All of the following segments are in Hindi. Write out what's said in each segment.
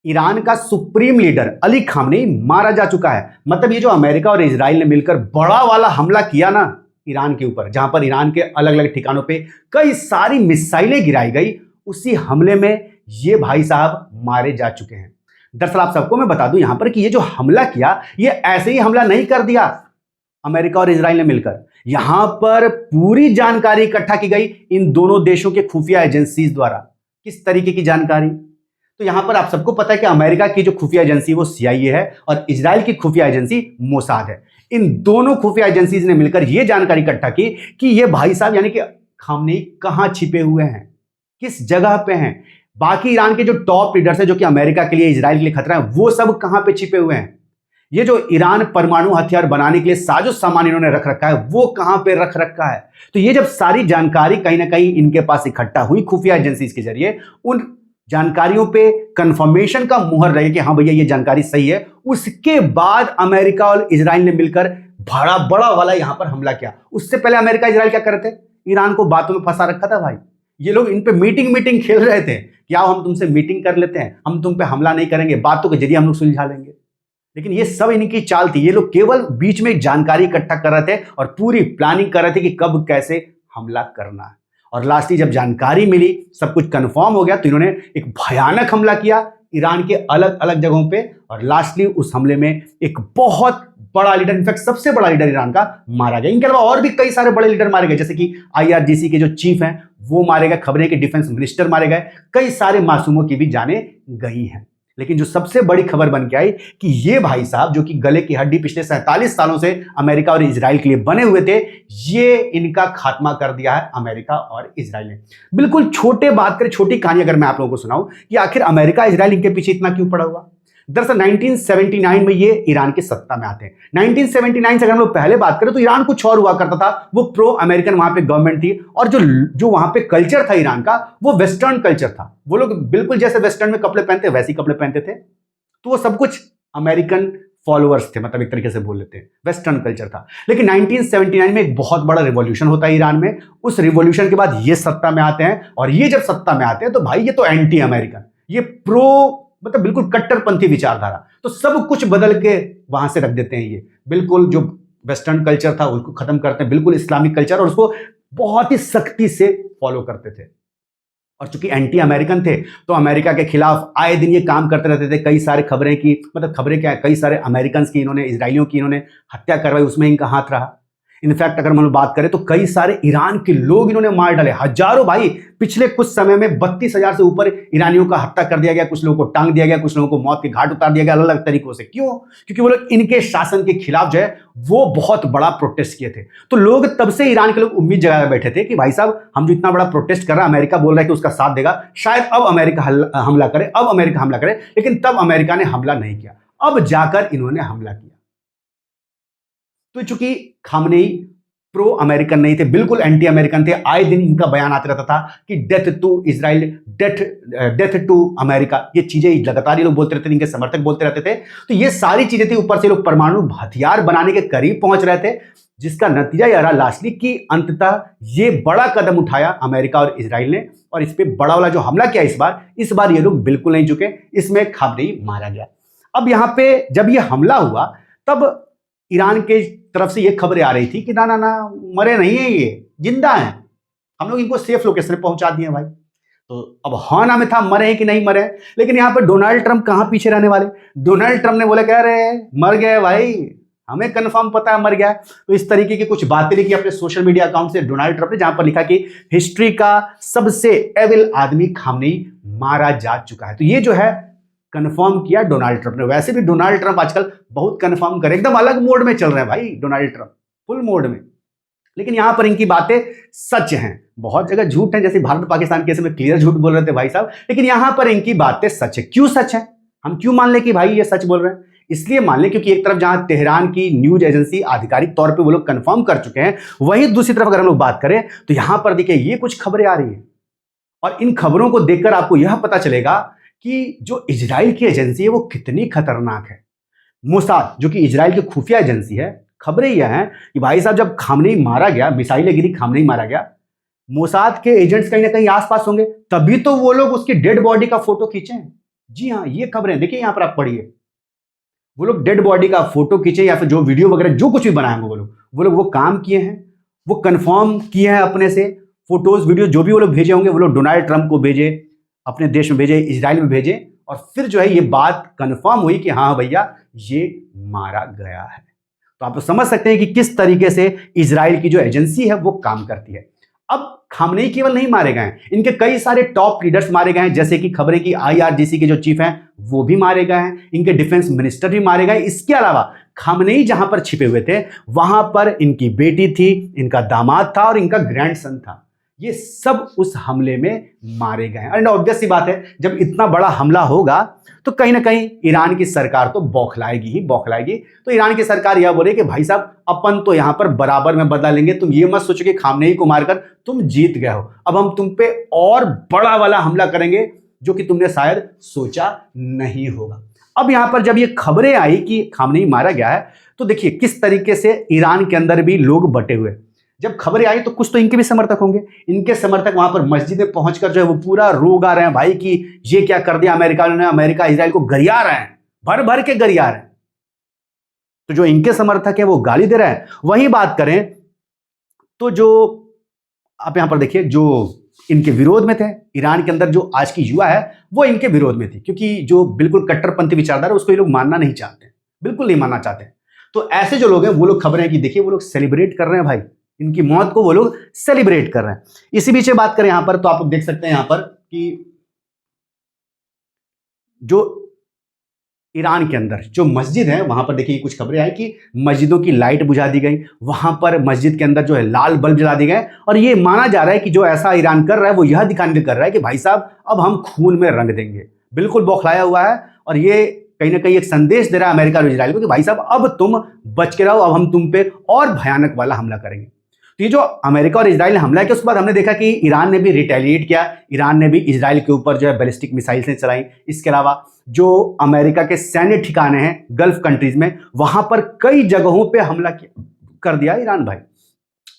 ईरान का सुप्रीम लीडर अली खामनेई मारा जा चुका है। मतलब ये जो अमेरिका और इजराइल ने मिलकर बड़ा वाला हमला किया ना ईरान के ऊपर, जहां पर ईरान के अलग अलग ठिकानों पे कई सारी मिसाइलें गिराई गई, उसी हमले में ये भाई साहब मारे जा चुके हैं। दरअसल आप सबको मैं बता दूं यहां पर कि ये जो हमला किया, ये ऐसे ही हमला नहीं कर दिया अमेरिका और इजराइल ने मिलकर। यहां पर पूरी जानकारी इकट्ठा की गई इन दोनों देशों के खुफिया एजेंसीज द्वारा। किस तरीके की जानकारी? तो यहां पर आप सबको पता है कि अमेरिका की जो खुफिया एजेंसी वो CIA है और इजराइल की खुफिया एजेंसी मोसाद है। इन दोनों खुफिया एजेंसीज ने मिलकर यह जानकारी इकट्ठा की कि ये भाई साहब यानी कि खामनेई कहां छिपे हुए हैं, किस जगह पे हैं। बाकी ईरान के जो टॉप लीडर्स हैं जो कि अमेरिका के लिए, इजराइल के लिए खतरा है, वो सब कहां पे छिपे हुए हैं। ये जो ईरान परमाणु हथियार बनाने के लिए साजो सामान इन्होंने रख रखा है, वो कहां पे रख रखा है। तो ये जब सारी जानकारी कहीं ना कहीं इनके पास इकट्ठा हुई खुफिया एजेंसीज के जरिए, उन जानकारियों पे कंफर्मेशन का मुहर रहे कि हाँ भैया ये जानकारी सही है, उसके बाद अमेरिका और इजराइल ने मिलकर बड़ा वाला यहां पर हमला किया। उससे पहले अमेरिका इजराइल क्या कर रहे थे? ईरान को बातों में फंसा रखा था भाई। ये लोग इन पे मीटिंग खेल रहे थे कि आओ हम तुमसे मीटिंग कर लेते हैं, हम तुम पे हमला नहीं करेंगे, बातों के जरिए हम लोग सुलझा लेंगे। लेकिन ये सब इनकी चाल थी। ये लोग केवल बीच में जानकारी इकट्ठा कर रहे थे और पूरी प्लानिंग कर रहे थे कि कब कैसे हमला करना है। और लास्टली जब जानकारी मिली, सब कुछ कंफर्म हो गया, तो इन्होंने एक भयानक हमला किया ईरान के अलग अलग जगहों पे। और लास्टली उस हमले में एक बहुत बड़ा लीडर, इनफैक्ट सबसे बड़ा लीडर ईरान का मारा गया। इनके अलावा और भी कई सारे बड़े लीडर मारे गए, जैसे कि IRGC के जो चीफ हैं वो मारे गए, खबरें के डिफेंस मिनिस्टर मारे गए, कई सारे मासूमों की भी जानें गई हैं। लेकिन जो सबसे बड़ी खबर बन के आई कि ये भाई साहब जो कि गले की हड्डी पिछले 47 सालों से अमेरिका और इजराइल के लिए बने हुए थे, ये इनका खात्मा कर दिया है अमेरिका और इजराइल ने। बिल्कुल छोटी कहानी अगर मैं आप लोगों को सुनाऊं कि आखिर अमेरिका इजराइल इनके पीछे इतना क्यों पड़ा हुआ। दरअसल 1979 में ये ईरान की सत्ता में आते हैं। 1979 से अगर हम लोग पहले बात करें तो ईरान कुछ और हुआ करता था। वो प्रो अमेरिकन वहां पे गवर्नमेंट थी और जो वहां पे कल्चर था ईरान का, वो वेस्टर्न कल्चर था। वो लोग बिल्कुल जैसे वेस्टर्न में कपड़े पहनते वैसे ही कपड़े पहनते थे। तो वो सब कुछ अमेरिकन फॉलोअर्स थे, मतलब एक तरीके से बोल लेते हैं, वेस्टर्न कल्चर था। लेकिन 1979 में एक बहुत बड़ा रिवॉल्यूशन होता है ईरान में। उस रिवॉल्यूशन के बाद ये सत्ता में आते हैं और ये जब सत्ता में आते हैं तो भाई ये तो एंटी अमेरिकन, ये प्रो मतलब बिल्कुल कट्टरपंथी विचारधारा, तो सब कुछ बदल के वहां से रख देते हैं। ये बिल्कुल जो वेस्टर्न कल्चर था उसको खत्म करते हैं, बिल्कुल इस्लामिक कल्चर, और उसको बहुत ही सख्ती से फॉलो करते थे। और चूंकि एंटी अमेरिकन थे तो अमेरिका के खिलाफ आए दिन ये काम करते रहते थे। कई सारे खबरें की, मतलब खबरें क्या, कई सारे अमेरिकन की इन्होंने, इजराइलियों की इन्होंने हत्या करवाई, उसमें इनका हाथ रहा। इनफैक्ट अगर हम बात करें तो कई सारे ईरान के लोग इन्होंने मार डाले, हजारों भाई। पिछले कुछ समय में 32,000 से ऊपर ईरानियों का हत्या कर दिया गया, कुछ लोगों को टांग दिया गया, कुछ लोगों को मौत के घाट उतार दिया गया अलग अलग तरीकों से। क्यों? क्योंकि वो लोग इनके शासन के खिलाफ जो है वो बहुत बड़ा प्रोटेस्ट किए थे। तो लोग तब से, ईरान के लोग उम्मीद जगाए बैठे थे कि भाई साहब हम जो इतना बड़ा प्रोटेस्ट कर रहा है, अमेरिका बोल रहा है कि उसका साथ देगा, शायद अब अमेरिका हमला करे, अब अमेरिका हमला करे। लेकिन तब अमेरिका ने हमला नहीं किया, अब जाकर इन्होंने हमला किया। तो चूंकि खामनेई प्रो अमेरिकन नहीं थे, बिल्कुल एंटी अमेरिकन थे। आए दिन इनका बयान आते रहता था कि death to Israel, death to America, ये चीजें लगातार ये लोग बोलते रहते थे, इनके समर्थक बोलते रहते थे। तो ये सारी चीजें थी, ऊपर से लोग परमाणु हथियार बनाने के करीब पहुंच रहे थे, जिसका नतीजा यह रहा लास्टली कि अंततः ये बड़ा कदम उठाया अमेरिका और इजराइल ने, और इस पर बड़ा वाला जो हमला किया इस बार ये लोग बिल्कुल नहीं झुके, इसमें खामनेई मारा गया। अब यहां पे जब ये हमला हुआ तब ईरान के तरफ से ये खबरें आ रही थी कि ना ना ना, मरे नहीं है, ये जिंदा हैं, हम लोग इनको सेफ लोकेशन पे पहुंचा दिए भाई। तो अब हाँ ना में था, मरे हैं कि नहीं मरे। लेकिन यहां पर डोनाल्ड ट्रंप कहां पीछे रहने वाले। डोनाल्ड ट्रंप ने बोला कह रहे मर गए भाई, हमें कंफर्म पता है मर गया। तो इस तरीके की कुछ बातें लिखी अपने सोशल मीडिया अकाउंट से डोनाल्ड ट्रंप ने, जहां पर लिखा कि हिस्ट्री का सबसे एविल आदमी खामनेई मारा जा चुका है। तो ये जो है कंफर्म किया डोनाल्ड ट्रंप ने। वैसे भी डोनाल्ड ट्रंप आजकल बहुत कंफर्म करे, एकदम अलग मोड में चल रहे हैं भाई डोनाल्ड ट्रंप, फुल मोड में। लेकिन यहां पर इनकी बातें सच हैं, बहुत जगह झूठ है, जैसे भारत पाकिस्तान केस में क्लियर झूठ बोल रहे थे भाई साहब, लेकिन यहां पर इनकी बातें सच है। क्यों सच है? हम क्यों मान लें कि भाई ये सच बोल रहे हैं? इसलिए मान लें क्योंकि एक तरफ जहां तेहरान की न्यूज एजेंसी आधिकारिक तौर पर वो लोग कंफर्म कर चुके हैं, वहीं दूसरी तरफ अगर हम लोग बात करें तो यहां पर देखिए ये कुछ खबरें आ रही हैं, और इन खबरों को देखकर आपको यह पता चलेगा कि जो इजराइल की एजेंसी है वो कितनी खतरनाक है। मोसाद जो कि इजराइल की खुफिया एजेंसी है, खबरें यह हैं कि भाई साहब जब खामनेई मारा गया, मिसाइलें गिरी, खामनेई मारा गया, मोसाद के एजेंट्स कहीं ना कहीं आसपास होंगे, तभी तो वो लोग उसकी डेड बॉडी का फोटो खींचे हैं। जी हाँ, ये खबरें देखिए, यहां पर आप पढ़िए। वो लोग डेड बॉडी का फोटो खींचे या फिर जो वीडियो वगैरह जो कुछ भी बनाएंगे वो लोग वो काम किए हैं, वो कंफर्म किए हैं अपने से। फोटोज वीडियो जो भी वो लोग भेजे होंगे वो लोग डोनाल्ड ट्रंप को भेजे, अपने देश में भेजे, इजराइल में भेजे, और फिर जो है ये बात कंफर्म हुई कि हाँ भैया ये मारा गया है। तो आप तो समझ सकते हैं कि किस तरीके से इजराइल की जो एजेंसी है वो काम करती है। अब खामनेई केवल नहीं मारे गए हैं, इनके कई सारे टॉप लीडर्स मारे गए हैं, जैसे कि खबरें की आईआरजीसी के जो चीफ हैं वो भी मारे गए हैं, इनके डिफेंस मिनिस्टर भी मारे गए। इसके अलावा खामनेई जहां पर छिपे हुए थे वहां पर इनकी बेटी थी, इनका दामाद था और इनका ग्रैंडसन था। ये सब उस हमले में मारे गए हैं। एंड ऑब्वियस सी बात है, जब इतना बड़ा हमला होगा तो कहीं ना कहीं ईरान की सरकार तो बौखलाएगी ही बौखलाएगी। तो ईरान की सरकार यह बोले कि भाई साहब अपन तो यहां पर बराबर में बदला लेंगे, तुम ये मत सोचो कि खामनेई को मारकर तुम जीत गए हो, अब हम तुम पे और बड़ा वाला हमला करेंगे जो कि तुमने शायद सोचा नहीं होगा। अब यहां पर जब ये खबरें आई कि खामनेई मारा गया है तो देखिए किस तरीके से ईरान के अंदर भी लोग बटे हुए। जब खबरें आई तो कुछ तो इनके भी समर्थक होंगे, इनके समर्थक वहां पर मस्जिद में पहुंचकर जो है वो पूरा रो गा रहे हैं भाई कि ये क्या कर दिया अमेरिका ने, अमेरिका इजराइल को गरिया रहे हैं, भर भर के गरिया रहे हैं। तो जो इनके समर्थक हैं वो गाली दे रहे हैं। वहीं बात करें तो जो आप यहां पर देखिए जो इनके विरोध में थे, ईरान के अंदर जो आज की युवा है वो इनके विरोध में थी, क्योंकि जो बिल्कुल कट्टरपंथी विचारधारा उसको ये लोग मानना नहीं चाहते, बिल्कुल नहीं मानना चाहते। तो ऐसे जो लोग हैं वो लोग खबरें कि देखिए वो लोग सेलिब्रेट कर रहे हैं भाई, इनकी मौत को वो लोग सेलिब्रेट कर रहे हैं। इसी बीच बात करें यहां पर तो आप देख सकते हैं यहां पर कि जो ईरान के अंदर जो मस्जिद है वहां पर देखिए कुछ खबरें आई कि मस्जिदों की लाइट बुझा दी गई, वहां पर मस्जिद के अंदर जो है लाल बल्ब जला दिए गए, और ये माना जा रहा है कि जो ऐसा ईरान कर रहा है वो यह दिखाने के लिए कर रहा है कि भाई साहब अब हम खून में रंग देंगे। बिल्कुल बौखलाया हुआ है, और ये कहीं ना कहीं एक संदेश दे रहा है अमेरिका और इजराइल को कि भाई साहब अब तुम बच के रहो, अब हम तुम पे और भयानक वाला हमला करेंगे। तो ये जो अमेरिका और इजराइल ने हमला किया उसके बाद हमने देखा कि ईरान ने भी रिटेलिएट किया, ईरान ने भी इजराइल के ऊपर जो है बैलिस्टिक मिसाइल से चलाई। इसके अलावा जो अमेरिका के सैन्य ठिकाने हैं गल्फ कंट्रीज में वहां पर कई जगहों पे हमला कर दिया ईरान भाई।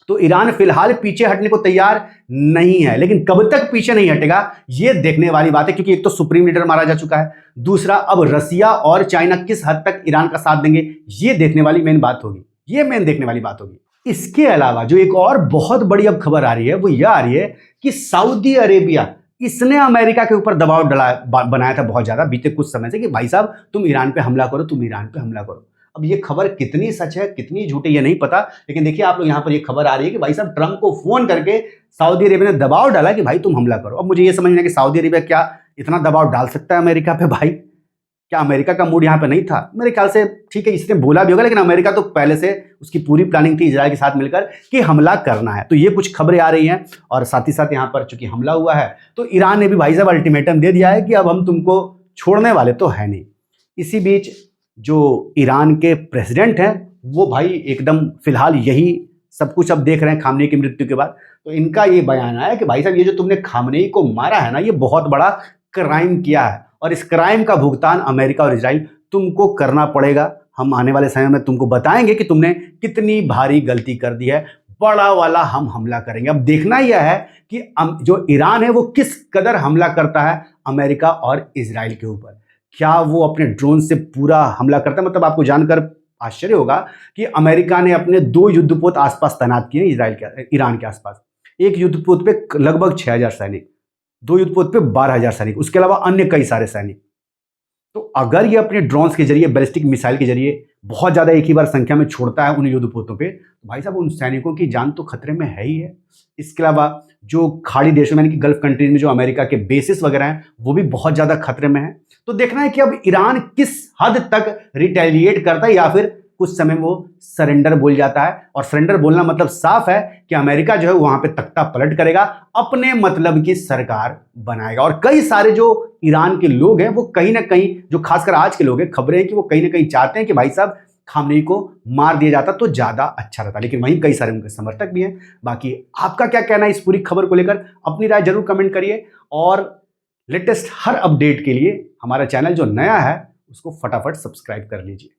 तो ईरान फिलहाल पीछे हटने को तैयार नहीं है, लेकिन कब तक पीछे नहीं हटेगा ये देखने वाली बात है, क्योंकि एक तो सुप्रीम लीडर मारा जा चुका है, दूसरा अब रसिया और चाइना किस हद तक ईरान का साथ देंगे ये देखने वाली मेन बात होगी, ये मेन देखने वाली बात होगी। इसके अलावा जो एक और बहुत बड़ी अब खबर आ रही है वो यह आ रही है कि सऊदी अरेबिया, इसने अमेरिका के ऊपर दबाव बनाया था बहुत ज्यादा बीते कुछ समय से कि भाई साहब तुम ईरान पे हमला करो, तुम ईरान पे हमला करो। अब ये खबर कितनी सच है कितनी झूठी ये नहीं पता, लेकिन देखिए आप लोग यहाँ पर ये खबर आ रही है कि भाई साहब ट्रंप को फोन करके सऊदी अरेबिया ने दबाव डाला कि भाई तुम हमला करो। अब मुझे ये समझना है कि सऊदी अरेबिया क्या इतना दबाव डाल सकता है अमेरिका पे भाई? क्या अमेरिका का मूड यहाँ पे नहीं था? मेरे ख्याल से ठीक है इसने बोला भी होगा, लेकिन अमेरिका तो पहले से उसकी पूरी प्लानिंग थी इजराइल के साथ मिलकर कि हमला करना है। तो ये कुछ खबरें आ रही हैं, और साथ ही साथ यहाँ पर चूंकि हमला हुआ है तो ईरान ने भी भाई साहब अल्टीमेटम दे दिया है कि अब हम तुमको छोड़ने वाले तो है नहीं। इसी बीच जो ईरान के प्रेसिडेंट हैं वो भाई एकदम फिलहाल यही सब कुछ अब देख रहे हैं खामनेई की मृत्यु के बाद। तो इनका ये बयान आया कि भाई साहब ये जो तुमने खामनेई को मारा है ना ये बहुत बड़ा क्राइम किया है, और इस क्राइम का भुगतान अमेरिका और इजराइल तुमको करना पड़ेगा। हम आने वाले समय में तुमको बताएंगे कि तुमने कितनी भारी गलती कर दी है, बड़ा वाला हम हमला करेंगे। अब देखना यह है कि जो ईरान है वो किस कदर हमला करता है अमेरिका और इजराइल के ऊपर। क्या वो अपने ड्रोन से पूरा हमला करता है? मतलब आपको जानकर आश्चर्य होगा कि अमेरिका ने अपने 2 युद्धपोत आसपास तैनात किए ईरान के आसपास। एक युद्धपोत पे लगभग 6000 सैनिक, 2 युद्धपोत पे 12000 सैनिक, उसके अलावा अन्य कई सारे सैनिक। तो अगर ये अपने ड्रोन्स के जरिए बैलिस्टिक मिसाइल के जरिए बहुत ज्यादा एक ही बार संख्या में छोड़ता है उन युद्धपोतों पे, तो भाई साहब उन सैनिकों की जान तो खतरे में है ही है। इसके अलावा जो खाड़ी देशों में यानी कि गल्फ कंट्रीज में जो अमेरिका के बेसिस वगैरह हैं वो भी बहुत ज्यादा खतरे में है। तो देखना है कि अब ईरान किस हद तक रिटेलिएट करता है, या फिर कुछ समय वो सरेंडर बोल जाता है। और सरेंडर बोलना मतलब साफ है कि अमेरिका जो है वहां पे तख्ता पलट करेगा, अपने मतलब की सरकार बनाएगा। और कई सारे जो ईरान के लोग हैं वो कहीं ना कहीं, जो खासकर आज के लोग हैं, खबरें हैं कि वो कहीं ना कहीं चाहते हैं कि भाई साहब खामनेई को मार दिया जाता तो ज्यादा अच्छा रहता, लेकिन वहीं कई सारे उनके समर्थक भी हैं। बाकी आपका क्या कहना है इस पूरी खबर को लेकर? अपनी राय जरूर कमेंट करिए, और लेटेस्ट हर अपडेट के लिए हमारा चैनल जो नया है उसको फटाफट सब्सक्राइब कर लीजिए।